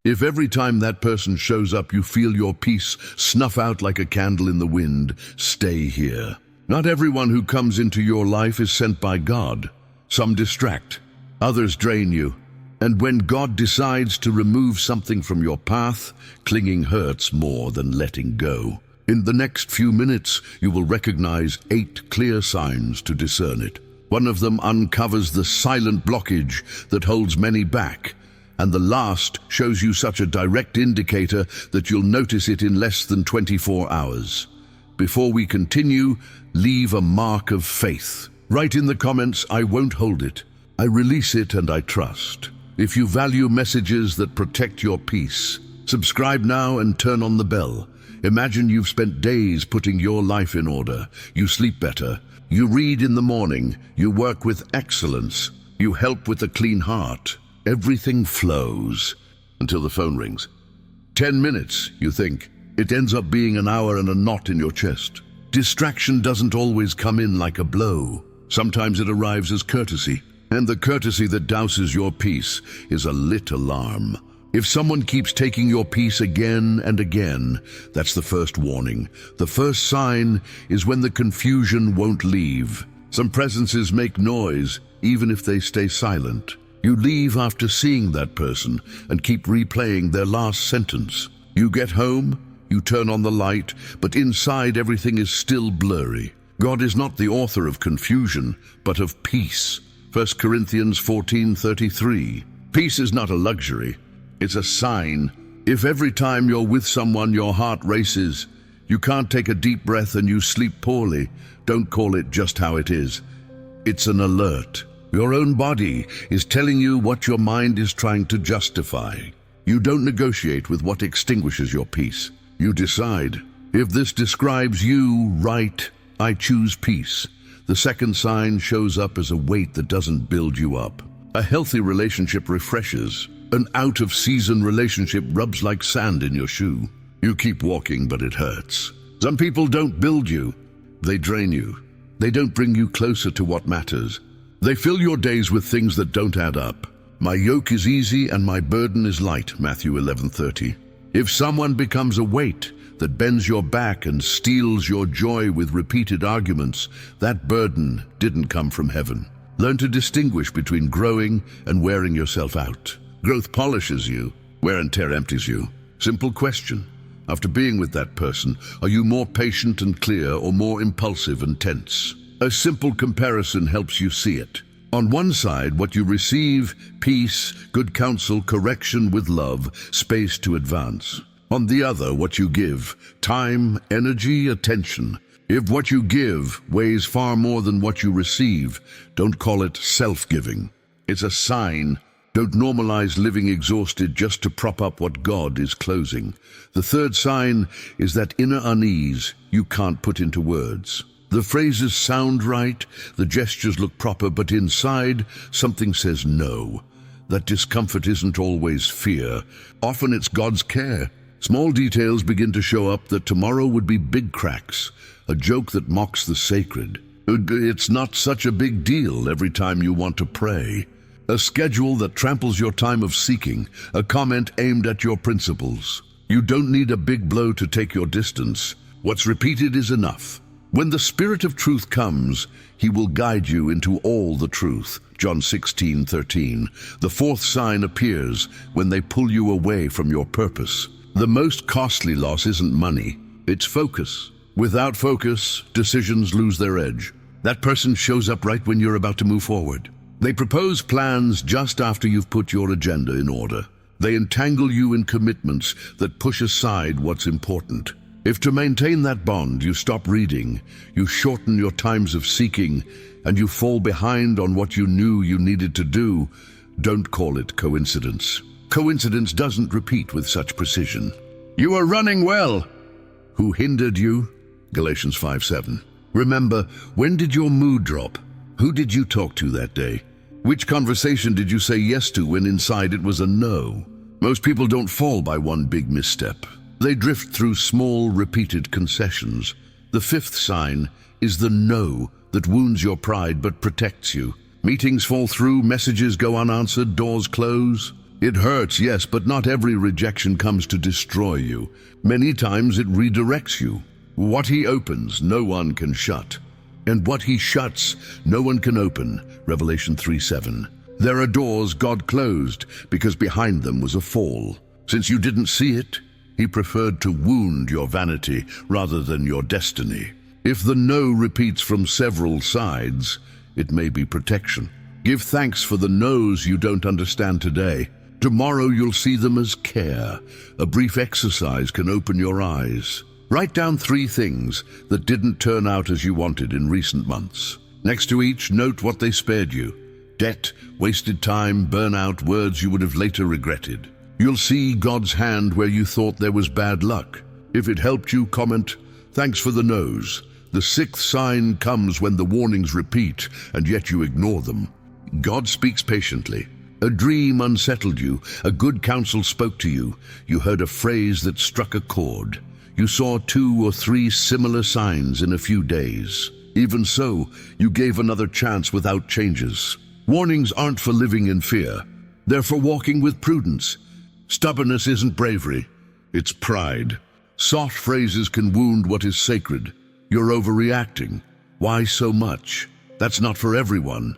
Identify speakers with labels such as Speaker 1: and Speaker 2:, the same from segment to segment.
Speaker 1: If every time that person shows up you feel your peace snuff out like a candle in the wind, stay here. Not everyone who comes into your life is sent by God. Some distract, others drain you. And when God decides to remove something from your path, clinging hurts more than letting go. In the next few minutes, you will recognize 8 clear signs to discern it. One of them uncovers the silent blockage that holds many back, and the last shows you such a direct indicator that you'll notice it in less than 24 hours. Before we continue, leave a mark of faith. Write in the comments, "I won't hold it. I release it and I trust." If you value messages that protect your peace, subscribe now and turn on the bell. Imagine you've spent days putting your life in order. You sleep better. You read in the morning. You work with excellence. You help with a clean heart. Everything flows until the phone rings. 10 minutes, you think. It ends up being an hour and a knot in your chest. Distraction doesn't always come in like a blow. Sometimes it arrives as courtesy. And the courtesy that douses your peace is a lit alarm. If someone keeps taking your peace again and again, that's the first warning. The first sign is when the confusion won't leave. Some presences make noise, even if they stay silent. You leave after seeing that person and keep replaying their last sentence. You get home, you turn on the light, but inside everything is still blurry. God is not the author of confusion, but of peace. 1 Corinthians 14:33. Peace is not a luxury, it's a sign. If every time you're with someone your heart races, you can't take a deep breath and you sleep poorly, don't call it just how it is. It's an alert. Your own body is telling you what your mind is trying to justify. You don't negotiate with what extinguishes your peace. You decide, if this describes you, right, I choose peace. The second sign shows up as a weight that doesn't build you up. A healthy relationship refreshes. An out-of-season relationship rubs like sand in your shoe. You keep walking, but it hurts. Some people don't build you. They drain you. They don't bring you closer to what matters. They fill your days with things that don't add up. My yoke is easy and my burden is light, Matthew 11:30. If someone becomes a weight that bends your back and steals your joy with repeated arguments, that burden didn't come from heaven. Learn to distinguish between growing and wearing yourself out. Growth polishes you, wear and tear empties you. Simple question. After being with that person, are you more patient and clear or more impulsive and tense? A simple comparison helps you see it. On one side, what you receive, peace, good counsel, correction with love, space to advance. On the other, what you give, time, energy, attention. If what you give weighs far more than what you receive, don't call it self-giving. It's a sign. Don't normalize living exhausted just to prop up what God is closing. The third sign is that inner unease you can't put into words. The phrases sound right, the gestures look proper, but inside, something says no. That discomfort isn't always fear. Often it's God's care. Small details begin to show up that tomorrow would be big cracks, a joke that mocks the sacred. It's not such a big deal every time you want to pray. A schedule that tramples your time of seeking, a comment aimed at your principles. You don't need a big blow to take your distance. What's repeated is enough. When the Spirit of truth comes, he will guide you into all the truth. John 16:13. The fourth sign appears when they pull you away from your purpose. The most costly loss isn't money, it's focus. Without focus, decisions lose their edge. That person shows up right when you're about to move forward. They propose plans just after you've put your agenda in order. They entangle you in commitments that push aside what's important. If to maintain that bond you stop reading, you shorten your times of seeking, and you fall behind on what you knew you needed to do, don't call it coincidence. Coincidence doesn't repeat with such precision. You are running well. Who hindered you? Galatians 5:7. Remember, when did your mood drop? Who did you talk to that day? Which conversation did you say yes to when inside it was a no? Most people don't fall by one big misstep. They drift through small, repeated concessions. The fifth sign is the no that wounds your pride but protects you. Meetings fall through, messages go unanswered, doors close. It hurts, yes, but not every rejection comes to destroy you. Many times it redirects you. What he opens, no one can shut. And what he shuts, no one can open. Revelation 3:7. There are doors God closed because behind them was a fall. Since you didn't see it, he preferred to wound your vanity rather than your destiny. If the no repeats from several sides, it may be protection. Give thanks for the no's you don't understand today. Tomorrow you'll see them as care. A brief exercise can open your eyes. Write down 3 things that didn't turn out as you wanted in recent months. Next to each, note what they spared you. Debt, wasted time, burnout, words you would have later regretted. You'll see God's hand where you thought there was bad luck. If it helped you, comment, "Thanks for the no's." The 6th sign comes when the warnings repeat, and yet you ignore them. God speaks patiently. A dream unsettled you. A good counsel spoke to you. You heard a phrase that struck a chord. You saw 2 or 3 similar signs in a few days. Even so, you gave another chance without changes. Warnings aren't for living in fear. They're for walking with prudence. Stubbornness isn't bravery. It's pride. Soft phrases can wound what is sacred. You're overreacting. Why so much? That's not for everyone.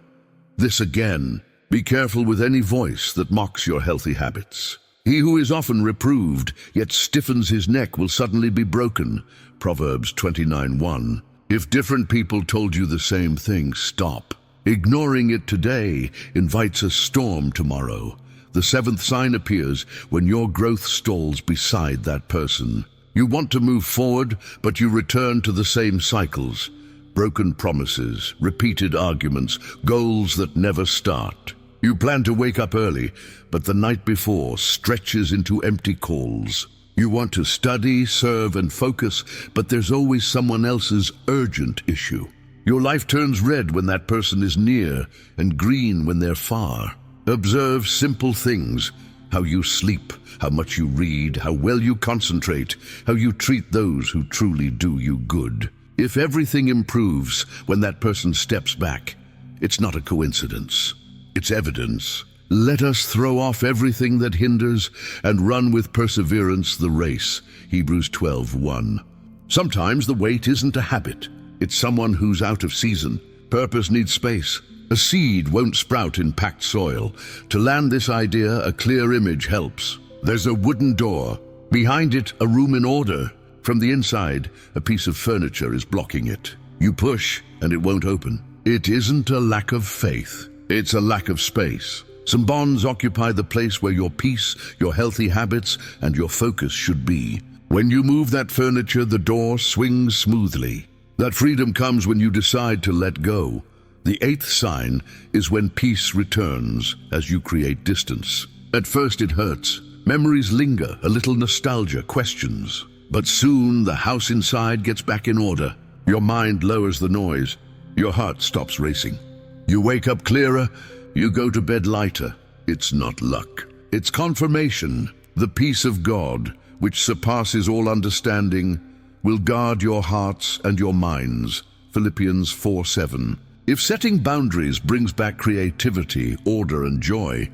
Speaker 1: This again. Be careful with any voice that mocks your healthy habits. He who is often reproved, yet stiffens his neck, will suddenly be broken. Proverbs 29:1. If different people told you the same thing, stop. Ignoring it today invites a storm tomorrow. The 7th sign appears when your growth stalls beside that person. You want to move forward, but you return to the same cycles. Broken promises, repeated arguments, goals that never start. You plan to wake up early, but the night before stretches into empty calls. You want to study, serve, and focus, but there's always someone else's urgent issue. Your life turns red when that person is near, and green when they're far. Observe simple things: how you sleep, how much you read, how well you concentrate, how you treat those who truly do you good. If everything improves when that person steps back, it's not a coincidence. It's evidence. Let us throw off everything that hinders and run with perseverance the race. Hebrews 12:1. Sometimes the wait isn't a habit. It's someone who's out of season. Purpose needs space. A seed won't sprout in packed soil. To land this idea, a clear image helps. There's a wooden door. Behind it, a room in order. From the inside, a piece of furniture is blocking it. You push, and it won't open. It isn't a lack of faith. It's a lack of space. Some bonds occupy the place where your peace, your healthy habits, and your focus should be. When you move that furniture, the door swings smoothly. That freedom comes when you decide to let go. The 8th sign is when peace returns as you create distance. At first it hurts. Memories linger, a little nostalgia, questions. But soon the house inside gets back in order. Your mind lowers the noise. Your heart stops racing. You wake up clearer, you go to bed lighter. It's not luck. It's confirmation. The peace of God, which surpasses all understanding, will guard your hearts and your minds. Philippians 4:7. If setting boundaries brings back creativity, order, and joy,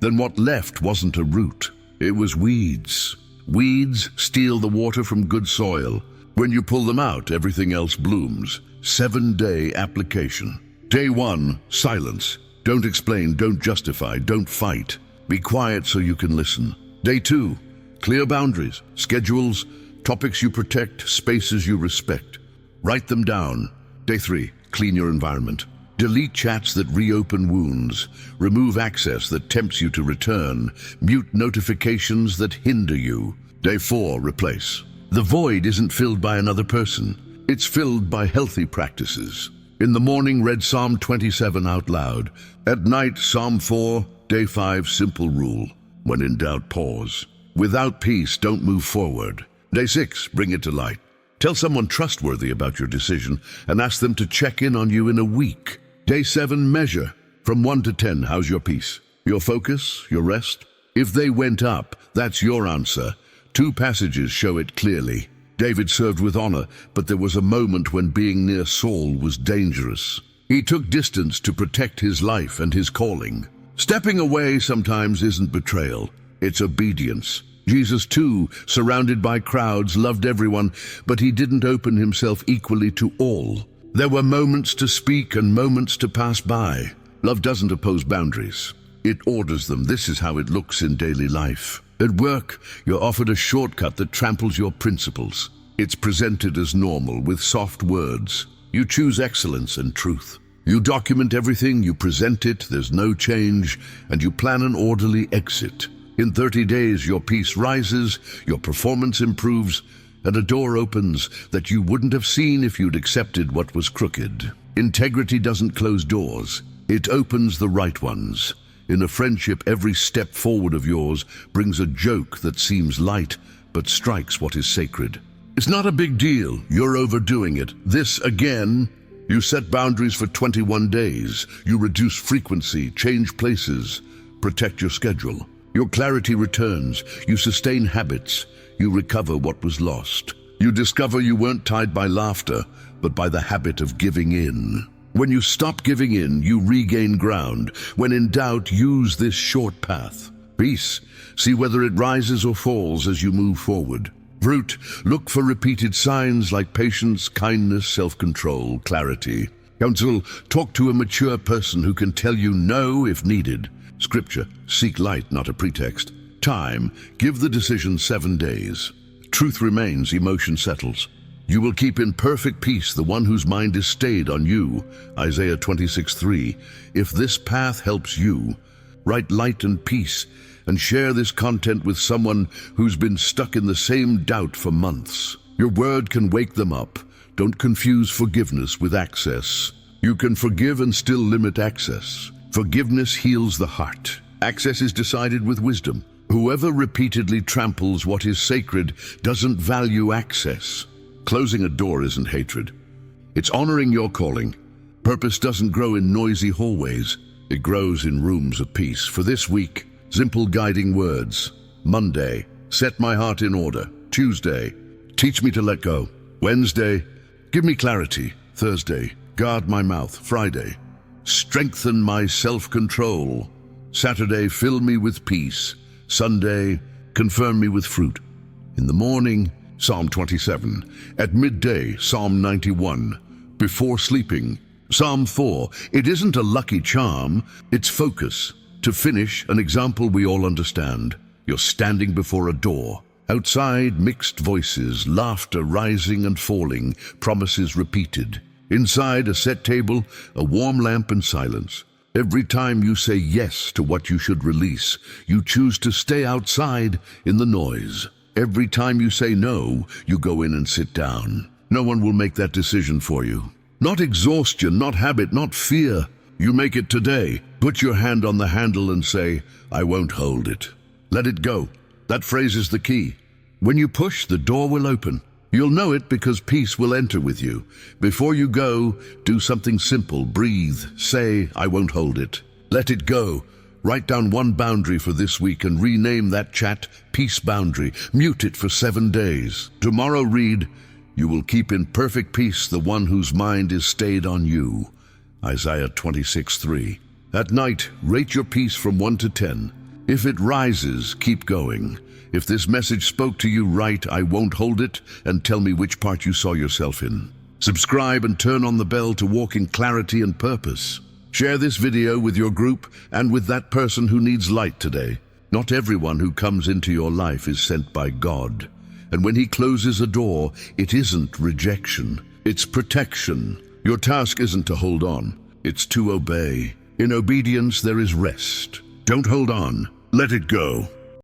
Speaker 1: then what left wasn't a root. It was weeds. Weeds steal the water from good soil. When you pull them out, everything else blooms. 7-day application. Day 1, silence. Don't explain, don't justify, don't fight. Be quiet so you can listen. Day 2, clear boundaries, schedules, topics you protect, spaces you respect. Write them down. Day 3, clean your environment. Delete chats that reopen wounds. Remove access that tempts you to return. Mute notifications that hinder you. Day 4, replace. The void isn't filled by another person. It's filled by healthy practices. In the morning, read Psalm 27 out loud. At night, Psalm 4. Day 5, simple rule. When in doubt, pause. Without peace, don't move forward. Day 6, bring it to light. Tell someone trustworthy about your decision and ask them to check in on you in a week. Day 7, measure. From 1 to 10, how's your peace? Your focus? Your rest? If they went up, that's your answer. 2 passages show it clearly. David served with honor, but there was a moment when being near Saul was dangerous. He took distance to protect his life and his calling. Stepping away sometimes isn't betrayal, it's obedience. Jesus too, surrounded by crowds, loved everyone, but he didn't open himself equally to all. There were moments to speak and moments to pass by. Love doesn't oppose boundaries. It orders them. This is how it looks in daily life. At work, you're offered a shortcut that tramples your principles. It's presented as normal, with soft words. You choose excellence and truth. You document everything, you present it, there's no change, and you plan an orderly exit. In 30 days, your peace rises, your performance improves, and a door opens that you wouldn't have seen if you'd accepted what was crooked. Integrity doesn't close doors. It opens the right ones. In a friendship, every step forward of yours brings a joke that seems light, but strikes what is sacred. It's not a big deal. You're overdoing it. This again. You set boundaries for 21 days. You reduce frequency, change places, protect your schedule. Your clarity returns. You sustain habits. You recover what was lost. You discover you weren't tied by laughter, but by the habit of giving in. When you stop giving in, you regain ground. When in doubt, use this short path. Peace. See whether it rises or falls as you move forward. Fruit. Look for repeated signs like patience, kindness, self-control, clarity. Counsel. Talk to a mature person who can tell you no if needed. Scripture. Seek light, not a pretext. Time. Give the decision 7 days. Truth remains, emotion settles. You will keep in perfect peace the one whose mind is stayed on you. Isaiah 26:3. If this path helps you, write light and peace and share this content with someone who's been stuck in the same doubt for months. Your word can wake them up. Don't confuse forgiveness with access. You can forgive and still limit access. Forgiveness heals the heart. Access is decided with wisdom. Whoever repeatedly tramples what is sacred doesn't value access. Closing a door isn't hatred. It's honoring your calling. Purpose doesn't grow in noisy hallways. It grows in rooms of peace. For this week, simple guiding words. Monday, set my heart in order. Tuesday, teach me to let go. Wednesday, give me clarity. Thursday, guard my mouth. Friday, strengthen my self-control. Saturday, fill me with peace. Sunday, confirm me with fruit. In the morning, Psalm 27. At midday, Psalm 91. Before sleeping, Psalm 4. It isn't a lucky charm, it's focus. To finish, an example we all understand. You're standing before a door. Outside, mixed voices, laughter rising and falling, promises repeated. Inside, a set table, a warm lamp and silence. Every time you say yes to what you should release, you choose to stay outside in the noise. Every time you say no, you go in and sit down. No one will make that decision for you. Not exhaustion, not habit, not fear. You make it today. Put your hand on the handle and say, I won't hold it. Let it go. That phrase is the key. When you push, the door will open. You'll know it because peace will enter with you. Before you go, do something simple. Breathe. Say, I won't hold it. Let it go. Write down one boundary for this week and rename that chat Peace Boundary. Mute it for 7 days. Tomorrow read, you will keep in perfect peace the one whose mind is stayed on you. Isaiah 26:3. At night, rate your peace from 1 to 10. If it rises, keep going. If this message spoke to you, write, I won't hold it, and tell me which part you saw yourself in. Subscribe and turn on the bell to walk in clarity and purpose. Share this video with your group and with that person who needs light today. Not everyone who comes into your life is sent by God. And when He closes a door, it isn't rejection, it's protection. Your task isn't to hold on, it's to obey. In obedience, there is rest. Don't hold on, let it go.